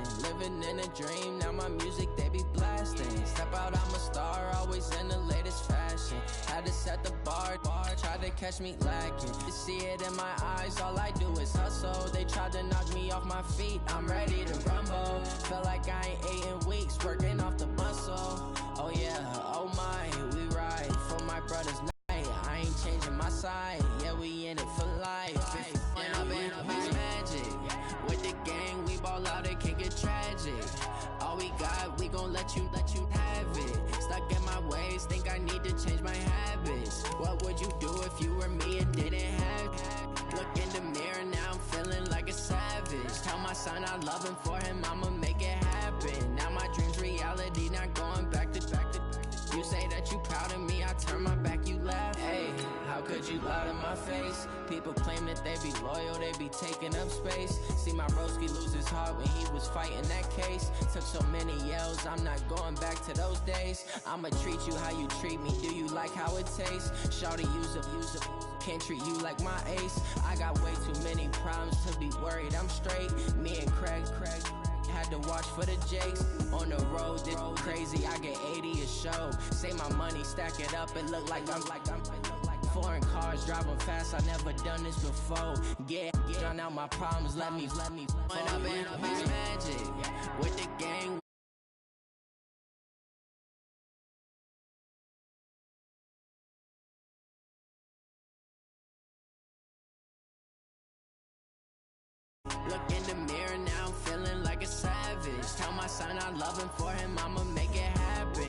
passing. Living in a dream, now my music they be blasting. Step out, I'm a star, always in the latest fashion. Had to set the bar, tried to catch me lacking. You see it in my eyes, all I do is hustle. They tried to knock me off my feet, I'm ready to rumble. Feel like I ain't ate in weeks, working off the muscle. Oh yeah, oh my, we ride for my brother's night. I ain't changing my side, yeah, we in it for life. It's magic. With the gang, we ball out, it can get tragic. All we got, we gon' let you have it. Stuck in my ways, think I need to change my habits. What would you do if you were me and didn't have it? Look in the mirror, now I'm feeling like a savage. Tell my son I love him, for him I'ma make it happen. Now my dream's reality, not going back to. You say that you proud of me, I turn my back, you laugh. Hey, how could you lie to my face? People claim that they be loyal, they be taking up space. See my broski lose his heart when he was fighting that case. Took so many yells, I'm not going back to those days. I'ma treat you how you treat me, do you like how it tastes? Shawty, use a can't treat you like my ace. I got way too many problems to be worried, I'm straight. Me and Craig had to watch for the Jakes. On the road, this crazy, I get 80 a show. Say my money, stack it up, it look like I'm foreign cars, driving fast, I never done this before. Drown out my problems, let me when I'm in magic with the gang. Look in the mirror, now I'm feeling like a savage. Tell my son I love him, for him I'ma make it happen.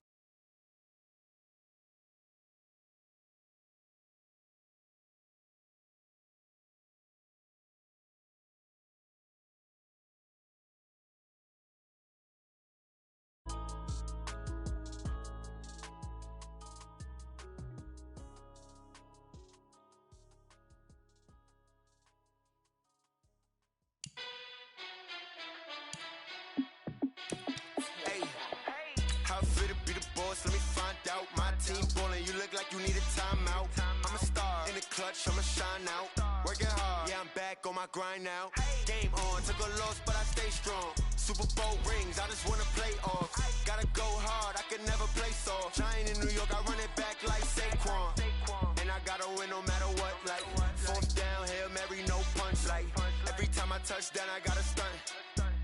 Let me find out. My team ballin', you look like you need a timeout. I'm a star in the clutch, I'ma shine out. Working hard, yeah, I'm back on my grind now. Game on, took a loss, but I stay strong. Super Bowl rings, I just wanna play off. Gotta go hard, I can never play soft. Giant in New York, I run it back like Saquon. And I gotta win no matter what, like fourth down, Hail Mary, no punch. Like every time I touch down, I gotta stunt.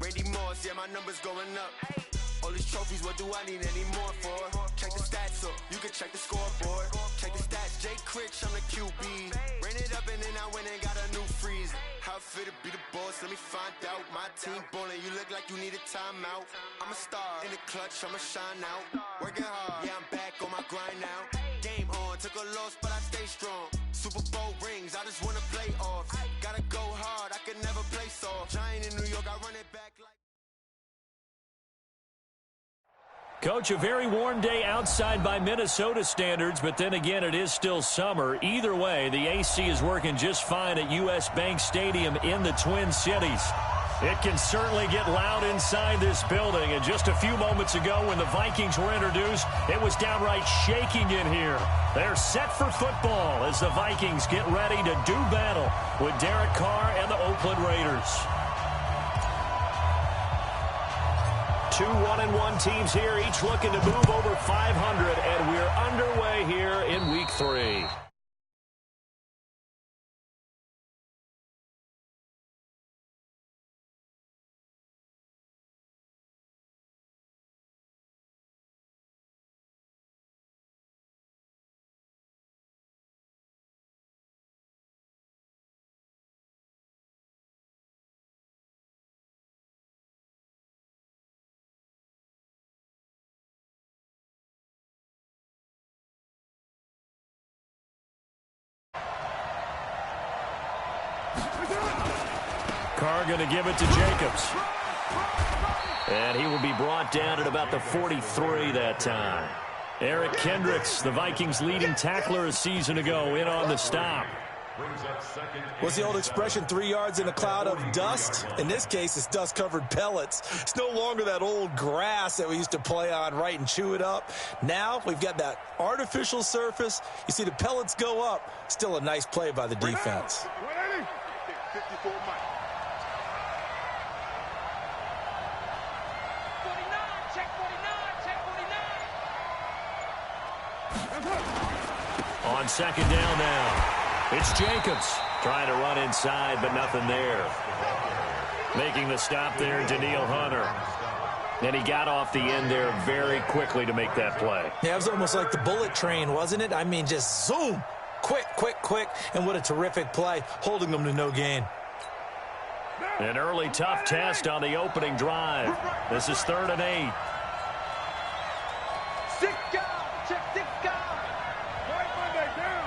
Randy Moss, yeah, my numbers going up. All these trophies, what do I need any more for? Check the stats up, you can check the scoreboard. Check the stats, Jay Critch, I'm the QB. Ran it up and then I went and got a new freeze. How it feel to be the boss, let me find out. My team ballin', you look like you need a timeout. I'm a star in the clutch, I'ma shine out. Working hard, yeah, I'm back on my grind now. Game on, took a loss, but I stay strong. Super Bowl rings, I just wanna play off. Gotta go hard, I can never play soft. Giant in New York, I run it back like... Coach, a very warm day outside by Minnesota standards, but then again, it is still summer. Either way, the AC is working just fine at U.S. Bank Stadium in the Twin Cities. It can certainly get loud inside this building, and just a few moments ago when the Vikings were introduced, it was downright shaking in here. They're set for football as the Vikings get ready to do battle with Derek Carr and the Oakland Raiders. Two 1-1 teams here, each looking to move over 500, and we're underway here in Week 3. Carr going to give it to Jacobs. And he will be brought down at about the 43 that time. Eric Kendricks, the Vikings' leading tackler a season ago, in on the stop. What's the old expression, 3 yards in a cloud of dust? In this case, it's dust-covered pellets. It's no longer that old grass that we used to play on, right, and chew it up. Now we've got that artificial surface. You see the pellets go up. Still a nice play by the defense. We're 54 miles. On second down now, it's Jacobs trying to run inside, but nothing there. Making the stop there, Daniil Hunter. And he got off the end there very quickly to make that play. Yeah, it was almost like the bullet train, wasn't it? I mean, just zoom. Quick, quick, quick. And what a terrific play, holding them to no gain. An early tough test on the opening drive. This is 3rd and 8. Sit down. Check sit down. Right Monday down.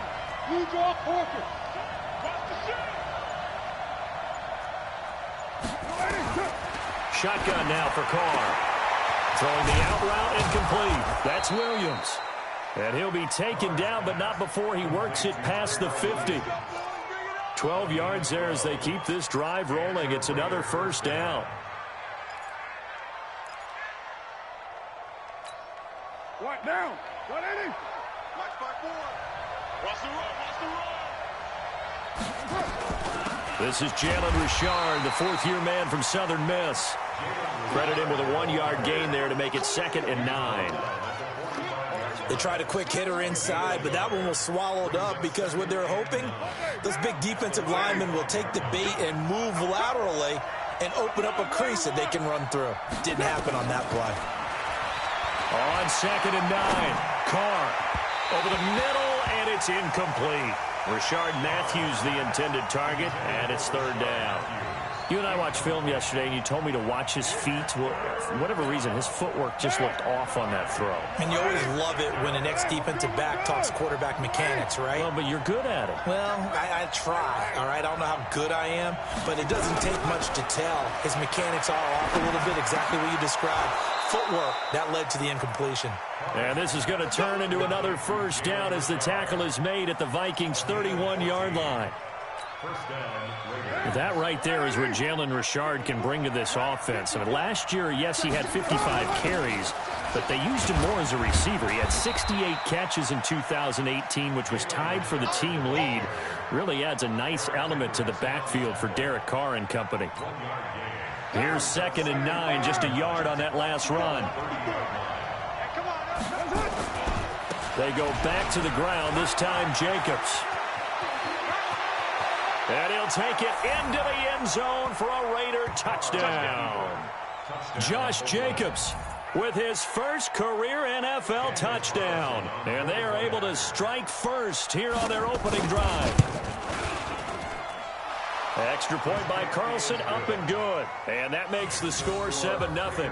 Lose your focus. Watch the shit. Shotgun now for Carr. Throwing the out route incomplete. That's Williams. And he'll be taken down, but not before he works it past the 50. 12 yards there as they keep this drive rolling. It's another first down. What down? What in it? Watch by 4. Watch the run. Watch the run. This is Jalen Richard, the 4th-year man from Southern Miss. Credit him with a 1-yard gain there to make it 2nd and 9. They tried a quick hitter inside, but that one was swallowed up because what they're hoping, those big defensive linemen will take the bait and move laterally and open up a crease that they can run through. Didn't happen on that play. On 2nd and 9, Carr over the middle, and it's incomplete. Rashard Matthews the intended target, and it's 3rd down. You and I watched film yesterday, and you told me to watch his feet. Well, for whatever reason, his footwork just looked off on that throw. And you always love it when an ex-defensive back talks quarterback mechanics, right? Well, but you're good at it. Well, I try, all right? I don't know how good I am, but it doesn't take much to tell. His mechanics are off a little bit, exactly what you described. Footwork, that led to the incompletion. And this is going to turn into another first down as the tackle is made at the Vikings' 31-yard line. That right there is what Jalen Richard can bring to this offense. I mean, last year, yes, he had 55 carries, but they used him more as a receiver. He had 68 catches in 2018, which was tied for the team lead. Really adds a nice element to the backfield for Derek Carr and company. Here's 2nd and 9, just a yard on that last run. They go back to the ground, this time Jacobs. And he'll take it into the end zone for a Raider touchdown. Josh Jacobs with his first career NFL touchdown. And they are able to strike first here on their opening drive. Extra point by Carlson, up and good. And that makes the score 7-0.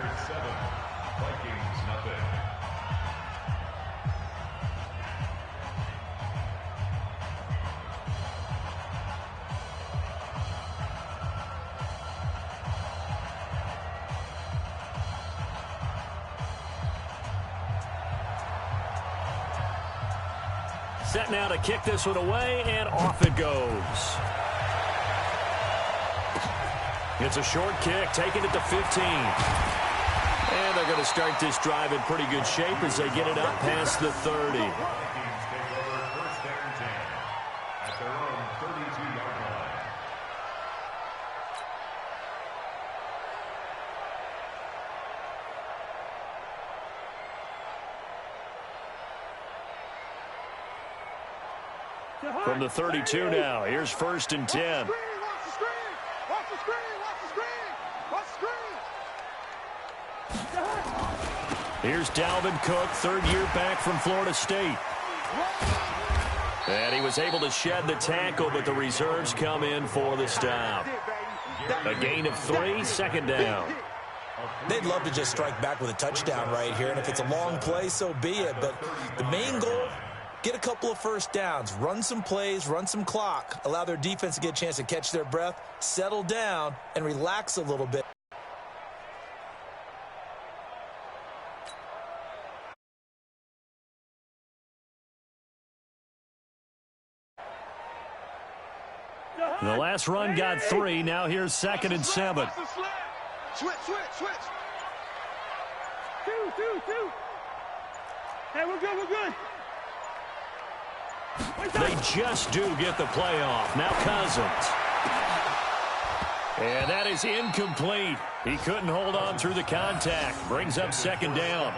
Set now to kick this one away, and off it goes. It's a short kick, taking it to 15. And they're going to start this drive in pretty good shape as they get it up past the 30. From the 32 now, here's 1st and 10. Here's Dalvin Cook, 3rd-year back from Florida State. And he was able to shed the tackle, but the reserves come in for the stop. A gain of 3, 2nd down. They'd love to just strike back with a touchdown right here, and if it's a long play, so be it. But the main goal, get a couple of first downs, run some plays, run some clock, allow their defense to get a chance to catch their breath, settle down, and relax a little bit. The last run got 3. Now here's 2nd and 7. Switch. 2. Hey, we're good. They just do get the play off. Now Cousins. And that is incomplete. He couldn't hold on through the contact. Brings up 2nd down.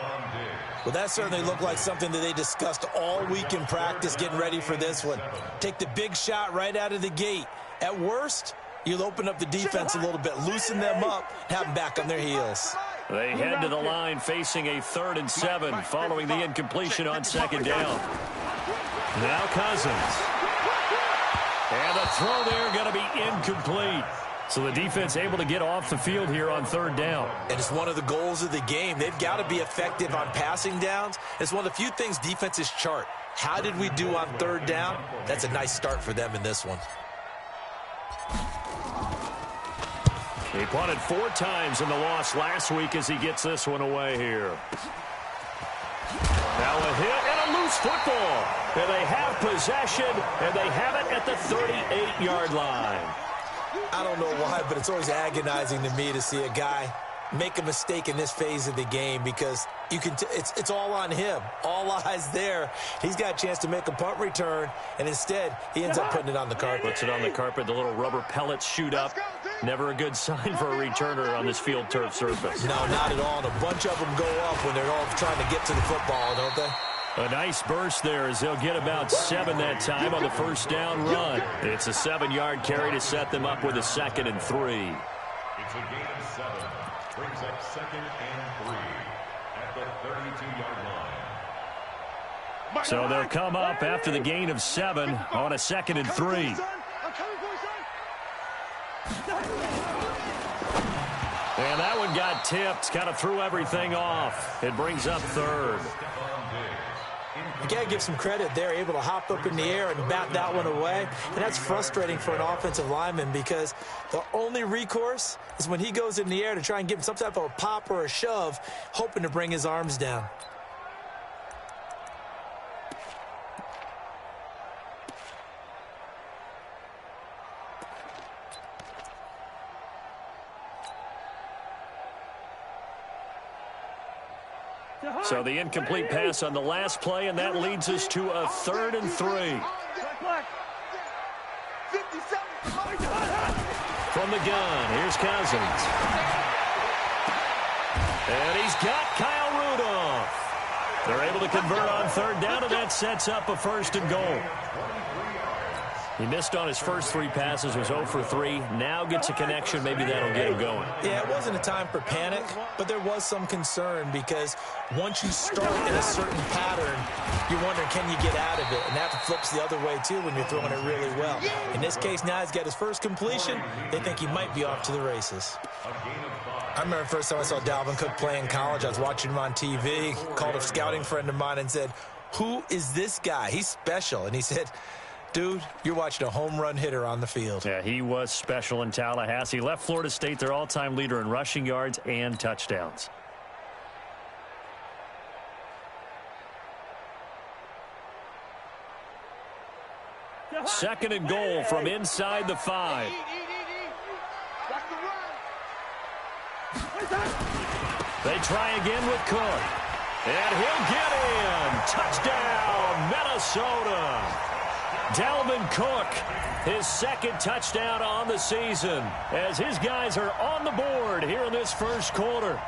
Well, that certainly looked like something that they discussed all week in practice getting ready for this one. Take the big shot right out of the gate. At worst, you'll open up the defense a little bit, loosen them up, have them back on their heels. They head to the line facing a 3rd and 7 following the incompletion on 2nd down. Now Cousins. And the throw there going to be incomplete. So the defense able to get off the field here on 3rd down. And it's one of the goals of the game. They've got to be effective on passing downs. It's one of the few things defenses chart. How did we do on 3rd down? That's a nice start for them in this one. He punted 4 times in the loss last week as he gets this one away here. Now a hit and a loose football. And they have possession, and they have it at the 38-yard line. I don't know why, but it's always agonizing to me to see a guy make a mistake in this phase of the game because you can it's all on him. All eyes there. He's got a chance to make a punt return, and instead he ends up putting it on the carpet. Puts it on the carpet. The little rubber pellets shoot up. Never a good sign for a returner on this field turf surface. No, not at all. And a bunch of them go up when they're all trying to get to the football, don't they? A nice burst there as they'll get about 7 that time on the 1st down run. It's a 7-yard carry to set them up with a 2nd and 3. It's a gain of 7. Brings up 2nd and 3 at the 32-yard line. So they'll come up after the gain of 7 on a 2nd and 3. And that one got tipped, kind of threw everything off. It brings up 3rd. You got to give some credit. They're able to hop up in the air and bat that one away. And that's frustrating for an offensive lineman because the only recourse is when he goes in the air to try and give him some type of a pop or a shove, hoping to bring his arms down. So the incomplete pass on the last play, and that leads us to a 3rd and 3. From the gun, here's Cousins. And he's got Kyle Rudolph. They're able to convert on 3rd down, and that sets up a 1st and goal. He missed on his first 3 passes, was 0 for 3. Now gets a connection. Maybe that'll get him going. Yeah, it wasn't a time for panic, but there was some concern because once you start in a certain pattern, you're wondering, can you get out of it? And that flips the other way, too, when you're throwing it really well. In this case, now he's got his first completion. They think he might be off to the races. I remember the first time I saw Dalvin Cook play in college. I was watching him on TV, called a scouting friend of mine and said, "Who is this guy? He's special." And he said, "Dude, you're watching a home run hitter on the field." Yeah, he was special in Tallahassee. Left Florida State their all-time leader in rushing yards and touchdowns. Second and goal from inside the 5. They try again with Cook. And he'll get in. Touchdown, Minnesota. Dalvin Cook, his 2nd touchdown on the season, as his guys are on the board here in this first quarter.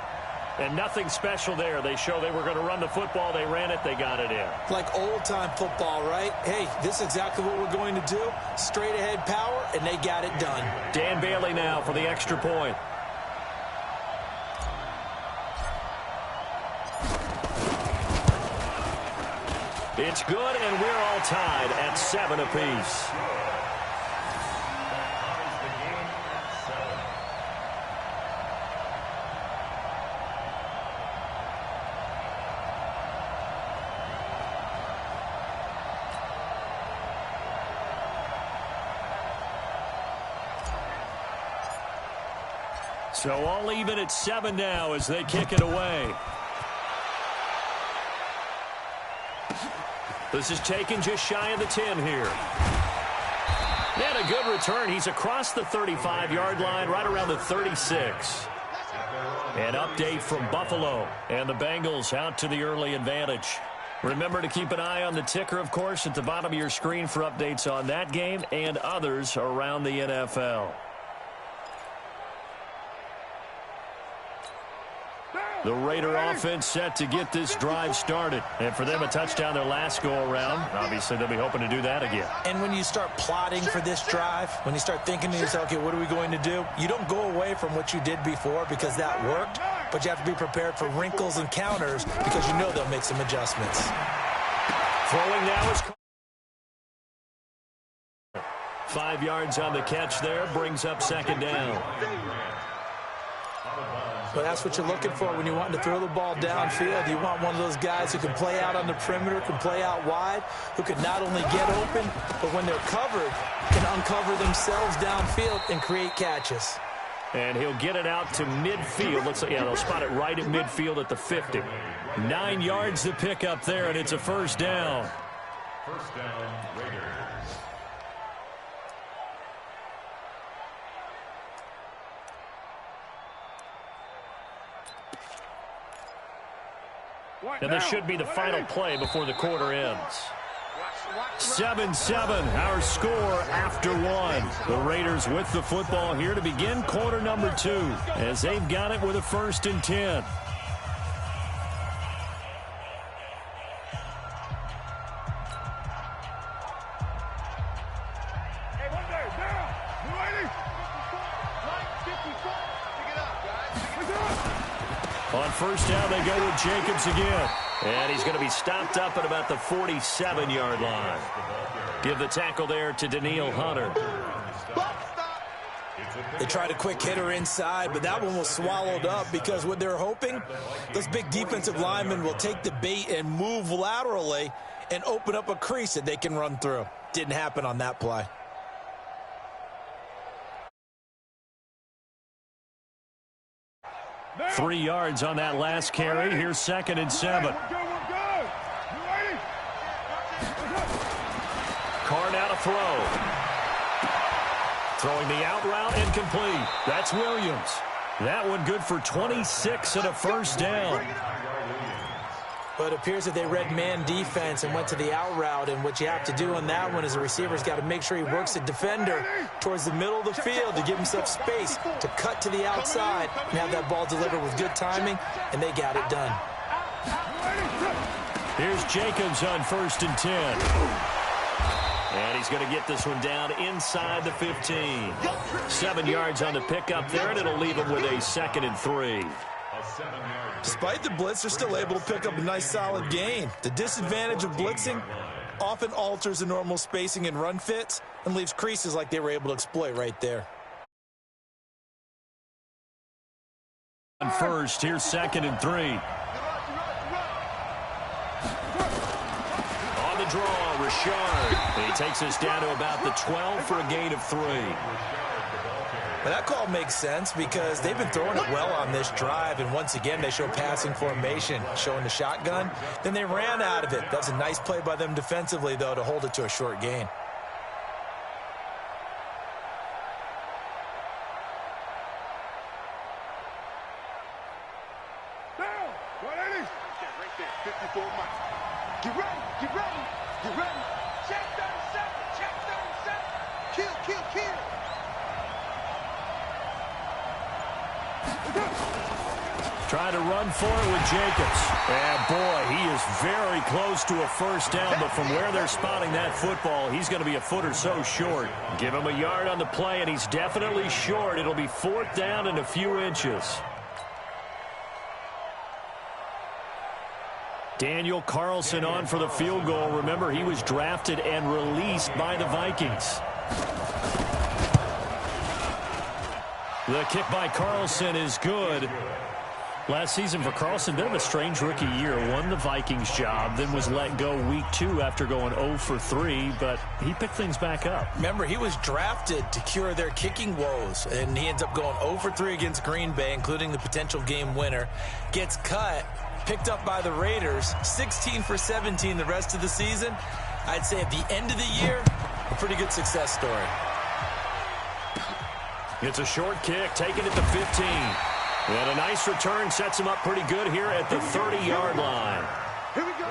And nothing special there. They show they were going to run the football. They ran it. They got it in. Like old-time football, right? Hey, this is exactly what we're going to do. Straight-ahead power, and they got it done. Dan Bailey now for the extra point. It's good, and we're all tied at 7 apiece. So all even at 7 now as they kick it away. This is taken just shy of the 10 here. And a good return. He's across the 35-yard line, right around the 36. An update from Buffalo, and the Bengals out to the early advantage. Remember to keep an eye on the ticker, of course, at the bottom of your screen for updates on that game and others around the NFL. The Raider offense set to get this drive started. And for them, a touchdown their last go-around. Obviously, they'll be hoping to do that again. And when you start plotting for this drive, when you start thinking to yourself, okay, what are we going to do? You don't go away from what you did before because that worked, but you have to be prepared for wrinkles and counters because you know they'll make some adjustments. Throwing now is 5 yards on the catch there, brings up second down. But that's what you're looking for when you want to throw the ball downfield. You want one of those guys who can play out on the perimeter, can play out wide, who can not only get open, but when they're covered, can uncover themselves downfield and create catches. And he'll get it out to midfield. Looks like, yeah, they'll spot it right at midfield at the 50. 9 yards to pick up there, and it's a first down. First down, Raiders. And this should be the final play before the quarter ends. 7-7, our score after one. The Raiders with the football here to begin quarter number 2 as they've got it with a 1st and 10. On first down, they go with Jacobs again. And he's going to be stopped up at about the 47-yard line. Give the tackle there to Daniil Hunter. They tried a quick hitter inside, but that one was swallowed up because what they're hoping, those big defensive linemen will take the bait and move laterally and open up a crease that they can run through. Didn't happen on that play. Three yards on that last carry. Here's 2nd and 7. Carr now to throw. Throwing the out route incomplete. That's Williams. That one good for 26 and a first down. But it appears that they read man defense and went to the out route, and what you have to do on that one is the receiver's got to make sure he works the defender towards the middle of the field to give himself space to cut to the outside and have that ball delivered with good timing, and they got it done. Here's Jacobs on 1st and 10. And he's going to get this one down inside the 15. 7 yards on the pickup there, and it'll leave him with a 2nd and 3. Despite the blitz, they're still able to pick up a nice solid gain. The disadvantage of blitzing often alters the normal spacing and run fits and leaves creases like they were able to exploit right there. On first, here's 2nd and 3. On the draw, Richard. He takes us down to about the 12 for a gain of 3. But that call makes sense because they've been throwing it well on this drive, and once again they show passing formation, showing the shotgun. Then they ran out of it. That's a nice play by them defensively, though, to hold it to a short gain. Down, 180. Right there, 54 miles. Get ready, get ready, get ready. Check 37, check 37. Kill, kill, kill. Trying to run for it with Jacobs. And boy, he is very close to a first down, but from where they're spotting that football, he's going to be a foot or so short. Give him a yard on the play, and he's definitely short. It'll be 4th down and a few inches. Daniel Carlson on for the field goal. Remember, he was drafted and released by the Vikings. The kick by Carlson is good. Last season for Carlson, bit of a strange rookie year. Won the Vikings job, then was let go week 2 after going 0 for 3, but he picked things back up. Remember, he was drafted to cure their kicking woes, and he ends up going 0 for 3 against Green Bay, including the potential game winner. Gets cut, picked up by the Raiders, 16 for 17 the rest of the season. I'd say at the end of the year, a pretty good success story. It's a short kick, taken at the 15. And a nice return sets him up pretty good here at the 30-yard line. Here we go.